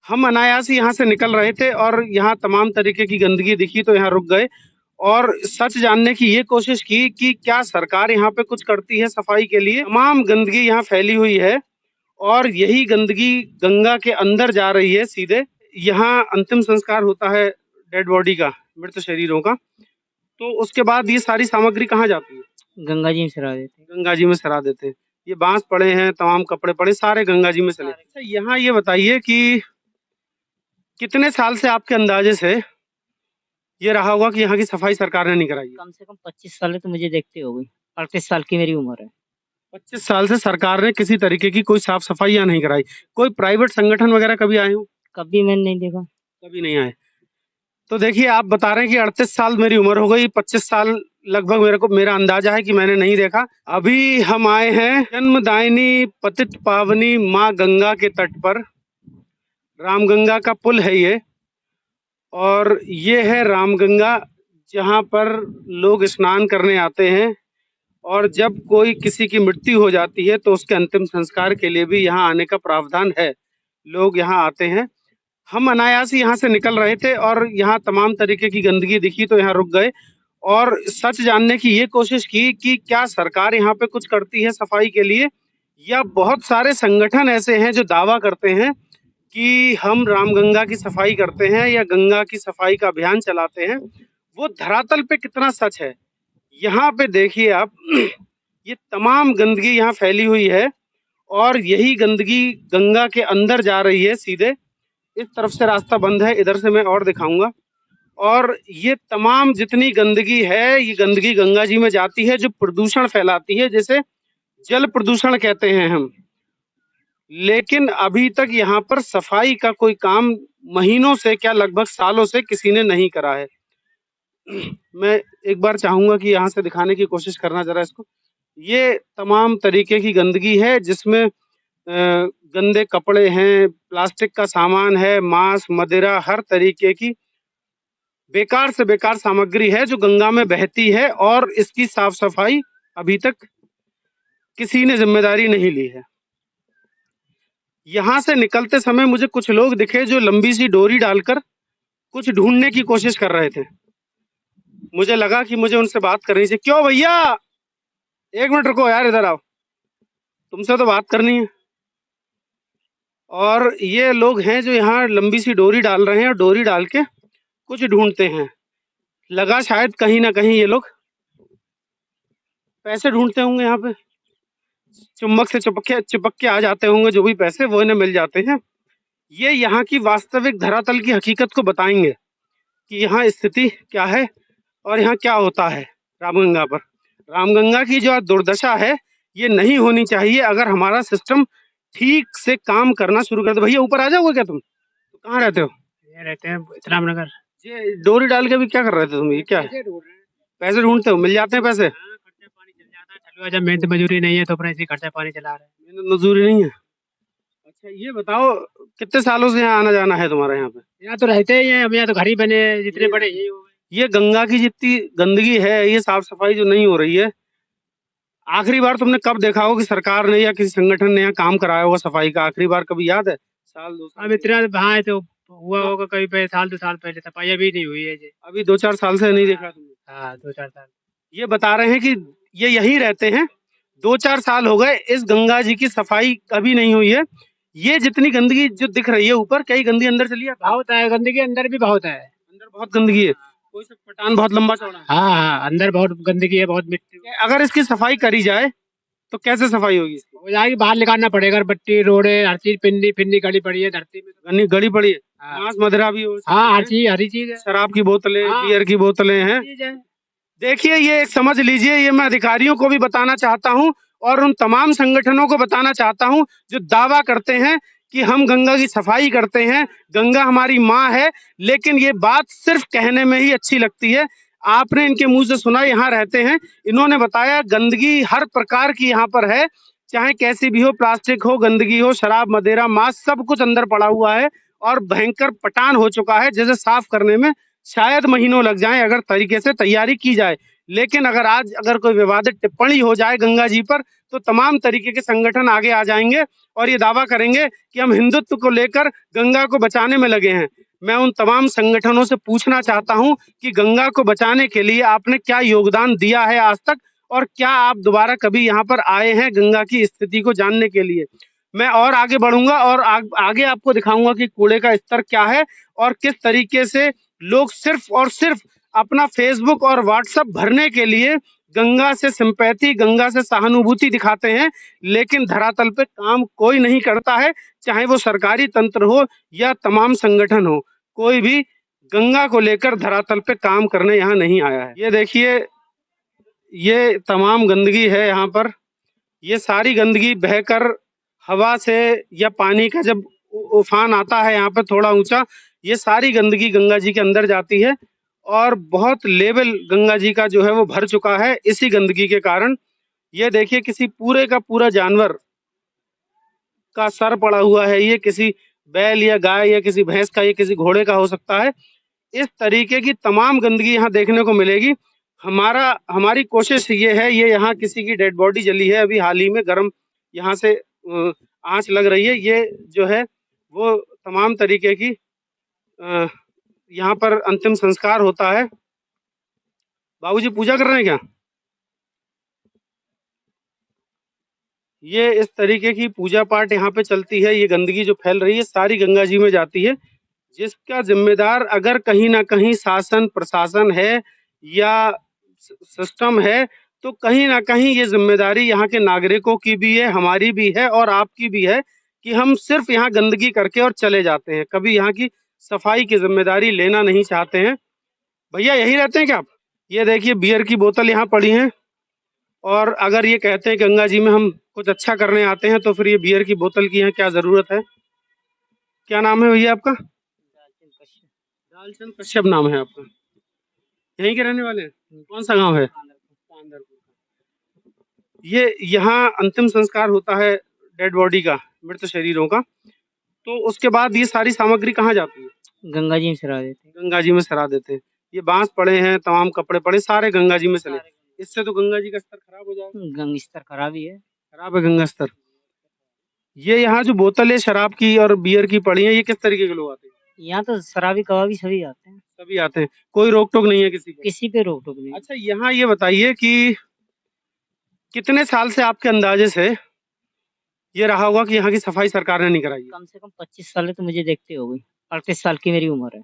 हम अनायास ही यहाँ से निकल रहे थे और यहाँ तमाम तरीके की गंदगी दिखी तो यहाँ रुक गए और सच जानने की ये कोशिश की कि क्या सरकार यहाँ पे कुछ करती है सफाई के लिए। तमाम गंदगी यहाँ फैली हुई है और यही गंदगी गंगा के अंदर जा रही है सीधे। यहाँ अंतिम संस्कार होता है डेड बॉडी का, मृत शरीरों का, तो उसके बाद ये सारी सामग्री कहाँ जाती है? गंगा जी में सरा देते हैं। गंगा जी में सरा देते हैं। ये बांस पड़े हैं, तमाम कपड़े पड़े, सारे गंगा जी में चले। अच्छा, यहाँ ये बताइए कि कितने साल से आपके अंदाजे से ये रहा होगा कि यहाँ की सफाई सरकार ने नहीं कराई है? कम से कम 25 साल तो मुझे देखते हो गई। 38 साल की मेरी उम्र है। 25 साल से सरकार ने किसी तरीके की कोई साफ सफाई यहाँ नहीं कराई। कोई प्राइवेट संगठन वगैरह कभी आए हो? कभी मैंने नहीं देखा। कभी नहीं आए। तो देखिए, आप बता रहे हैं कि 38 साल मेरी उम्र हो गई, 25 साल लगभग मेरा अंदाजा है कि मैंने नहीं देखा। अभी हम आए हैं जन्मदायिनी पतित पावनी माँ गंगा के तट पर। रामगंगा का पुल है ये, और ये है रामगंगा जहाँ पर लोग स्नान करने आते हैं और जब कोई किसी की मृत्यु हो जाती है तो उसके अंतिम संस्कार के लिए भी यहाँ आने का प्रावधान है। लोग यहाँ आते हैं। हम अनायास ही यहाँ से निकल रहे थे और यहाँ तमाम तरीके की गंदगी दिखी तो यहाँ रुक गए और सच जानने की ये कोशिश की कि क्या सरकार यहाँ पे कुछ करती है सफाई के लिए, या बहुत सारे संगठन ऐसे हैं जो दावा करते हैं कि हम रामगंगा की सफाई करते हैं या गंगा की सफाई का अभियान चलाते हैं। वो धरातल पे कितना सच है, यहाँ पे देखिए आप। ये तमाम गंदगी यहाँ फैली हुई है और यही गंदगी गंगा के अंदर जा रही है सीधे। इस तरफ से रास्ता बंद है, इधर से मैं और दिखाऊंगा। और ये तमाम जितनी गंदगी है, ये गंदगी गंगा जी में जाती है जो प्रदूषण फैलाती है, जिसे जल प्रदूषण कहते हैं हम। लेकिन अभी तक यहाँ पर सफाई का कोई काम महीनों से क्या लगभग सालों से किसी ने नहीं करा है। मैं एक बार चाहूंगा कि यहाँ से दिखाने की कोशिश करना जरा इसको। ये तमाम तरीके की गंदगी है जिसमें गंदे कपड़े हैं, प्लास्टिक का सामान है, मांस मदिरा, हर तरीके की बेकार से बेकार सामग्री है जो गंगा में बहती है और इसकी साफ सफाई अभी तक किसी ने जिम्मेदारी नहीं ली है। यहाँ से निकलते समय मुझे कुछ लोग दिखे जो लंबी सी डोरी डालकर कुछ ढूंढने की कोशिश कर रहे थे। मुझे लगा कि मुझे उनसे बात करनी चाहिए। क्यों भैया, एक मिनट रुको यार, इधर आओ, तुमसे तो बात करनी है। और ये लोग हैं जो यहाँ लंबी सी डोरी डाल रहे हैं और डोरी डाल के कुछ ढूंढते हैं। लगा शायद कहीं ना कहीं ये लोग पैसे ढूंढते होंगे। यहाँ पे चुम्बक से चिपक के आ जाते होंगे जो भी पैसे, वो इन्हें मिल जाते हैं। ये यहाँ की वास्तविक धरातल की हकीकत को बताएंगे कि यहाँ स्थिति क्या है और यहाँ क्या होता है रामगंगा पर। रामगंगा की जो दुर्दशा है ये नहीं होनी चाहिए अगर हमारा सिस्टम ठीक से काम करना शुरू कर दे। भैया ऊपर आ जाओगे क्या तुम? तो कहाँ रहते हो? ये रहते हैं रामनगर। ये डोरी डाल के भी क्या कर रहे थे तुम? ये क्या है? पैसे ढूंढते हो? मिल जाते हैं पैसे? खर्चा पानी चल जाता है। चलो, जब मेहनत मजदूरी नहीं है तो अपना इसी खर्चा पानी चला रहे हैं। मेहनत मजदूरी नहीं है। अच्छा, ये बताओ कितने सालों से यहाँ आना जाना है तुम्हारा? यहाँ पे यहाँ तो रहते ही हैं, हम यहाँ तो घर ही बने, जितने बड़े यही हो गए। ये गंगा की जितनी गंदगी है, ये साफ सफाई जो नहीं हो रही है, आखिरी बार तुमने कब देखा होगा कि सरकार ने या किसी संगठन ने यहाँ काम कराया होगा सफाई का? आखिरी बार कभी याद है? साल दो साल? अब इतना हाँ तो हुआ होगा कभी पहले, साल 2 साल पहले। सफाई अभी नहीं हुई है जी। अभी 2-4 साल से नहीं देखा तुमने? हाँ, 2-4 साल। ये बता रहे हैं कि ये यहीं रहते हैं, 2-4 साल हो गए, इस गंगा जी की सफाई कभी नहीं हुई है। ये जितनी गंदगी जो दिख रही है ऊपर, क्या ये गंदगी अंदर चली है? बहुत है गंदगी, अंदर भी बहुत है। अंदर बहुत गंदगी है। कोई सब पटान बहुत लंबा चौड़ा है। हाँ हाँ, अंदर बहुत गंदगी है, बहुत मिट्टी। अगर इसकी सफाई करी जाए तो कैसे सफाई होगी इसकी? हो जाएगी, बाहर निकालना पड़ेगा। बट्टी रोड़े हर चीज, पिंडी पिंडी गड़ी पड़ी है धरती में। गली पड़ी है। हाँ। मांस मदिरा भी हो, हाँ, हरी चीज है। शराब की बोतलें, हाँ। बियर की बोतलें हैं। चीज है। देखिए, ये एक समझ लीजिए, ये मैं अधिकारियों को भी बताना चाहता हूं और उन तमाम संगठनों को बताना चाहता हूं जो दावा करते हैं कि हम गंगा की सफाई करते हैं, गंगा हमारी माँ है, लेकिन ये बात सिर्फ कहने में ही अच्छी लगती है। आपने इनके मुंह से सुना, यहाँ रहते हैं, इन्होंने बताया गंदगी हर प्रकार की यहाँ पर है, चाहे कैसी भी हो, प्लास्टिक हो, गंदगी हो, शराब मदिरा मांस, सब कुछ अंदर पड़ा हुआ है और भयंकर पटान हो चुका है, जिसे साफ करने में शायद महीनों लग जाएं अगर तरीके से तैयारी की जाए। लेकिन अगर कोई विवादित टिप्पणी हो जाए गंगा जी पर, तो तमाम तरीके के संगठन आगे आ जाएंगे और ये दावा करेंगे कि हम हिंदुत्व को लेकर गंगा को बचाने में लगे हैं। मैं उन तमाम संगठनों से पूछना चाहता हूं कि गंगा को बचाने के लिए आपने क्या योगदान दिया है आज तक, और क्या आप दोबारा कभी यहाँ पर आए हैं गंगा की स्थिति को जानने के लिए। मैं और आगे बढ़ूंगा और आगे आपको दिखाऊंगा कि कूड़े का स्तर क्या है और किस तरीके से लोग सिर्फ और सिर्फ अपना फेसबुक और व्हाट्सएप भरने के लिए गंगा से सिंपैथी, गंगा से सहानुभूति दिखाते हैं, लेकिन धरातल पे काम कोई नहीं करता है। चाहे वो सरकारी तंत्र हो या तमाम संगठन हो, कोई भी गंगा को लेकर धरातल पे काम करने यहाँ नहीं आया है। ये देखिए, ये तमाम गंदगी है यहाँ पर। ये सारी गंदगी बहकर हवा से या पानी का जब उफान आता है यहाँ पर थोड़ा ऊंचा, ये सारी गंदगी गंगा जी के अंदर जाती है और बहुत लेवल गंगा जी का जो है वो भर चुका है इसी गंदगी के कारण। ये देखिए, किसी पूरे का पूरा जानवर का सर पड़ा हुआ है, ये किसी बैल या गाय या किसी भैंस का, ये किसी घोड़े का हो सकता है। इस तरीके की तमाम गंदगी यहाँ देखने को मिलेगी। हमारी कोशिश ये है, ये यहाँ किसी की डेड बॉडी जली है अभी हाल ही में, गर्म यहाँ से आंच लग रही है। ये जो है वो तमाम तरीके की यहाँ पर अंतिम संस्कार होता है। बाबूजी पूजा कर रहे हैं क्या? ये इस तरीके की पूजा पाठ यहाँ पे चलती है। ये गंदगी जो फैल रही है सारी गंगा जी में जाती है, जिसका जिम्मेदार अगर कहीं ना कहीं शासन प्रशासन है या सिस्टम है, तो कहीं ना कहीं ये जिम्मेदारी यहाँ के नागरिकों की भी है, हमारी भी है और आपकी भी है कि हम सिर्फ यहाँ गंदगी करके और चले जाते हैं, कभी यहाँ की सफाई की जिम्मेदारी लेना नहीं चाहते हैं। भैया यही रहते हैं क्या आप? ये देखिए, बियर की बोतल यहाँ पड़ी है, और अगर ये कहते हैं गंगा जी में हम कुछ अच्छा करने आते हैं, तो फिर ये बियर की बोतल की यहाँ क्या जरूरत है? क्या नाम है भैया आपका? दालचंद कश्यप नाम है आपका। यहीं के रहने वाले हैं? कौन सा गांव है? ये यहाँ अंतिम संस्कार होता है डेड बॉडी का, मृत शरीरों का, तो उसके बाद ये सारी सामग्री कहाँ जाती है? गंगा जी में सरा देते हैं। गंगा जी में सरा देते हैं। ये बांस पड़े हैं, तमाम कपड़े पड़े, सारे गंगा जी में चले। इससे तो गंगा जी का स्तर खराब हो जाएगा। गंगा स्तर खराब ही है, खराब है गंगा स्तर। ये यहाँ जो बोतलें शराब की और बियर की पड़ी हैं, ये किस तरीके के लोग आते हैं? यहाँ तो शराबी कबाबी सभी आते हैं। सभी आते हैं, कोई रोक टोक नहीं है किसी पे रोक टोक नहीं। अच्छा, यहाँ ये बताइए कि कितने साल से आपके अंदाजे से ये रहा होगा कि यहाँ की सफाई सरकार ने नहीं कराई है? कम से कम 25 साल तो मुझे देखते हो गई। 38 साल की मेरी उम्र है।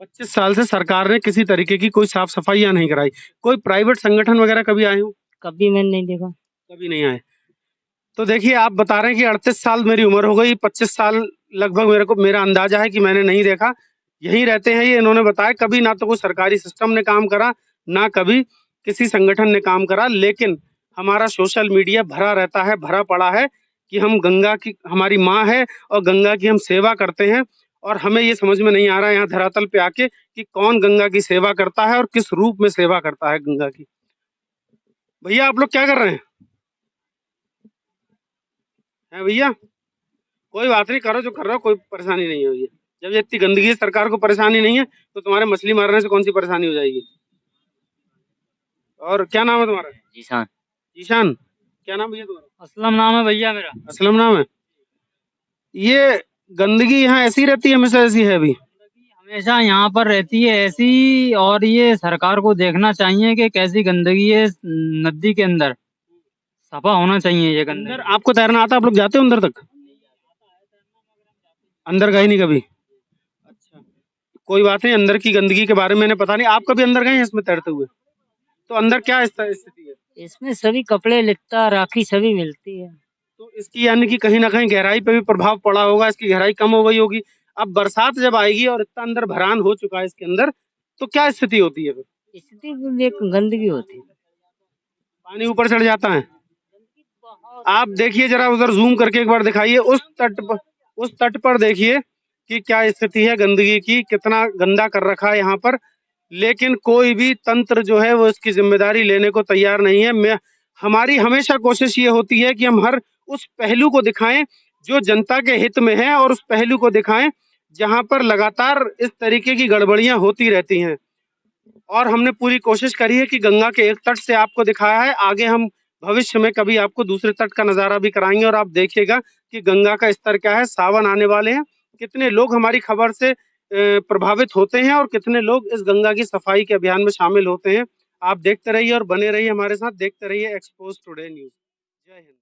25 साल से सरकार ने किसी तरीके की कोई साफ सफाई यहाँ नहीं कराई। कोई प्राइवेट संगठन वगैरह कभी आए हो? कभी मैंने नहीं देखा। कभी नहीं आए। तो देखिए, आप बता रहे हैं कि 38 साल मेरी उम्र हो गई, 25 साल लगभग मेरा अंदाजा है कि मैंने नहीं देखा। यहीं रहते हैं ये, इन्होंने बताया कभी ना तो कोई सरकारी सिस्टम ने काम करा, ना कभी किसी संगठन ने काम करा, लेकिन हमारा सोशल मीडिया भरा रहता है, भरा पड़ा है कि हम गंगा की, हमारी माँ है और गंगा की हम सेवा करते हैं, और हमें ये समझ में नहीं आ रहा है यहाँ धरातल पे आके कि कौन गंगा की सेवा करता है और किस रूप में सेवा करता है गंगा की। भैया आप लोग क्या कर रहे हैं? है भैया? कोई बात नहीं, करो जो कर रहे हो, कोई परेशानी नहीं है भैया। जब ये इतनी गंदगी है, सरकार को परेशानी नहीं है, तो तुम्हारे मछली मारने से कौन सी परेशानी हो जाएगी? और क्या नाम है तुम्हारा? जीशान। जीशान, क्या नाम भैया तुम्हारा? असलम नाम है भैया मेरा। असलम नाम है। ये गंदगी यहाँ ऐसी रहती है, हमेशा ऐसी है अभी? हमेशा यहाँ पर रहती है ऐसी, और ये सरकार को देखना चाहिए कि कैसी गंदगी है नदी के अंदर, सफा होना चाहिए ये गंदगी। अंदर आपको तैरना आता है? आप लोग जाते हो अंदर तक? अंदर गए नहीं कभी? अच्छा, कोई बात नहीं, अंदर की गंदगी के बारे में मैंने पता नहीं। आप कभी अंदर गए हैं इसमें तैरते हुए? तो अंदर क्या स्थिति है? इसमें सभी कपड़े लिपटा राखी सभी मिलती है। तो इसकी यानी कि कहीं ना कहीं गहराई पे भी प्रभाव पड़ा होगा, इसकी गहराई कम हो गई होगी। अब बरसात जब आएगी और इतना अंदर भरान हो चुका है इसके अंदर, तो क्या स्थिति होती है फिर? स्थिति एक गंदगी होती है, पानी ऊपर चढ़ जाता है। आप देखिए जरा, उधर जूम करके एक बार दिखाइए, उस तट पर देखिए कि क्या स्थिति है गंदगी की, कितना गंदा कर रखा है यहाँ पर। लेकिन कोई भी तंत्र जो है वो इसकी जिम्मेदारी लेने को तैयार नहीं है। हमारी हमेशा कोशिश ये होती है कि हम हर उस पहलू को दिखाएं जो जनता के हित में है, और उस पहलू को दिखाएं जहां पर लगातार इस तरीके की गड़बड़ियां होती रहती हैं। और हमने पूरी कोशिश करी है कि गंगा के एक तट से आपको दिखाया है। आगे हम भविष्य में कभी आपको दूसरे तट का नजारा भी कराएंगे और आप देखिएगा कि गंगा का स्तर क्या है। सावन आने वाले हैं, कितने लोग हमारी खबर से प्रभावित होते हैं और कितने लोग इस गंगा की सफाई के अभियान में शामिल होते हैं। आप देखते रहिए और बने रहिए हमारे साथ, देखते रहिए एक्सपोज टुडे न्यूज। जय हिंद।